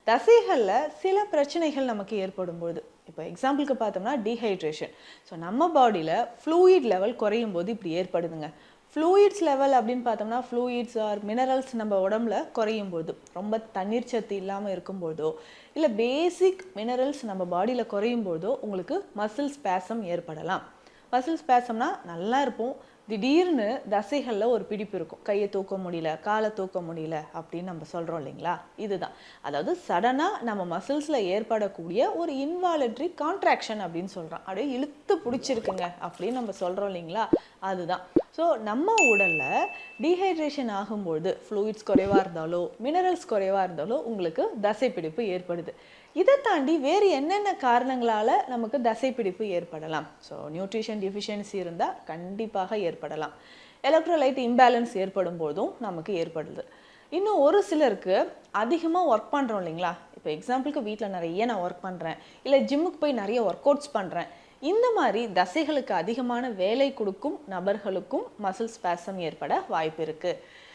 தசைகளில் சில பிரச்சனைகள் நமக்கு ஏற்படும்போது, இப்போ எக்ஸாம்பிளுக்கு பார்த்தோம்னா டீஹைட்ரேஷன். ஸோ நம்ம பாடியில் ஃப்ளூயிட் லெவல் குறையும் போது இப்படி ஏற்படுதுங்க. ஃப்ளூயிட்ஸ் லெவல் அப்படின்னு பார்த்தோம்னா ஃப்ளூயிட்ஸ் ஆர் மினரல்ஸ் நம்ம உடம்புல குறையும் போது, ரொம்ப தண்ணீர் சத்து இல்லாமல் இருக்கும்போதோ, இல்லை பேசிக் மினரல்ஸ் நம்ம பாடியில் குறையும் போதோ உங்களுக்கு மசில் ஸ்பேசம் ஏற்படலாம். மசில் ஸ்பேசம்னா நல்லா இருப்போம், திடீர்னு தசைகளில் ஒரு பிடிப்பு இருக்கும், கையை தூக்க முடியல, காலை தூக்க முடியல அப்படின்னு நம்ம சொல்கிறோம் இல்லைங்களா. இதுதான், அதாவது சடனாக நம்ம மசில்ஸில் ஏற்படக்கூடிய ஒரு இன்வாலட்ரி கான்ட்ராக்ஷன் அப்படின்னு சொல்கிறோம். அப்படியே இழுத்து பிடிச்சிருக்குங்க அப்படின்னு நம்ம சொல்கிறோம் இல்லைங்களா, அதுதான். ஸோ நம்ம உடலில் டீஹைட்ரேஷன் ஆகும்போது ஃப்ளூயிட்ஸ் குறைவாக இருந்தாலோ மினரல்ஸ் குறைவாக இருந்தாலோ உங்களுக்கு தசைப்பிடிப்பு ஏற்படுது. இதை தாண்டி வேறு என்னென்ன காரணங்களால் நமக்கு தசைப்பிடிப்பு ஏற்படலாம்? ஸோ நியூட்ரிஷன் டிஃபிஷியன்சி இருந்தால் கண்டிப்பாக ஏற்படலாம். எலக்ட்ரோலைட் இம்பேலன்ஸ் ஏற்படும் போதும் நமக்கு ஏற்படுது. இன்னும் ஒரு சிலருக்கு அதிகமாக ஒர்க் பண்ணுறோம் இல்லைங்களா, இப்போ எக்ஸாம்பிளுக்கு வீட்டில் நிறைய நான் ஒர்க் பண்ணுறேன், இல்லை ஜிம்முக்கு போய் நிறைய ஒர்க் அவுட்ஸ் பண்ணுறேன், இந்த மாதிரி தசைகளுக்கு அதிகமான வேலை கொடுக்கும் நபர்களுக்கும் மசில் ஸ்பேசம் ஏற்பட வாய்ப்பு இருக்குது.